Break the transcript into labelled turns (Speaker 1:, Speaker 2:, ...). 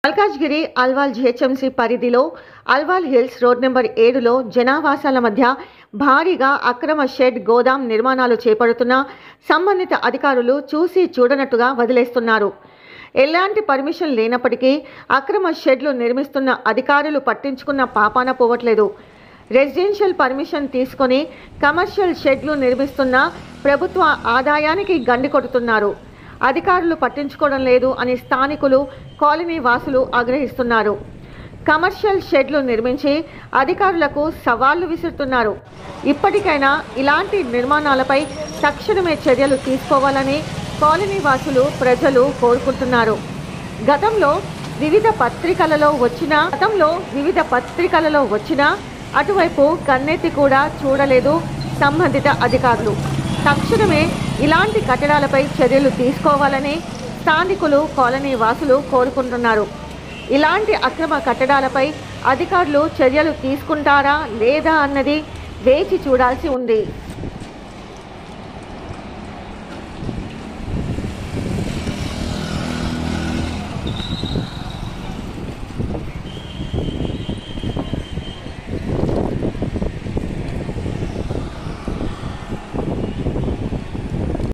Speaker 1: Malkajgiri Alwal GHMC పరిధిలో Alwal hills road number 7లో జనావాసాల మధ్య భారీగా అక్రమ షెడ్ గోదాం నిర్మాణాలు చేపడుతున్న సంబంధిత అధికారులు చూసి చూడనట్టుగా వదిలేస్తున్నారు. ఎలాంటి పర్మిషన్ లేనప్పటికీ అక్రమ షెడ్లు నిర్మిస్తున్న అధికారులు పట్టించుకున్న పాపాన పోవట్లేదు. రెసిడెన్షియల్ పర్మిషన్ తీసుకొని కమర్షియల్ షెడ్లు నిర్మిస్తున్న ప్రభుత్వ ఆదాయానికి గండి కొడుతున్నారు. అధికారులు పట్టించుకోవడం లేదు అని స్థానికులు, కాలనీ వాసులు ఆగ్రహిస్తున్నారు. కమర్షియల్ షెడ్లు నిర్మించి అధికారులకు సవాళ్లు విసురుతున్నారు. ఇప్పటికైనా ఇలాంటి నిర్మాణాలపై తక్షణమే చర్యలు తీసుకోవాలని కాలనీ వాసులు, ప్రజలు కోరుకుంటున్నారు. గతంలో వివిధ పత్రికలలో వచ్చిన అటువైపు కన్నెత్తి కూడా చూడలేదు సంబంధిత అధికారులు. తక్షణమే ఇలాంటి కట్టడాలపై చర్యలు తీసుకోవాలని స్థానికులు, కాలనీ వాసులు కోరుకుంటున్నారు. ఇలాంటి అక్రమ కట్టడాలపై అధికారులు చర్యలు తీసుకుంటారా లేదా అన్నది వేచి చూడాల్సి ఉంది.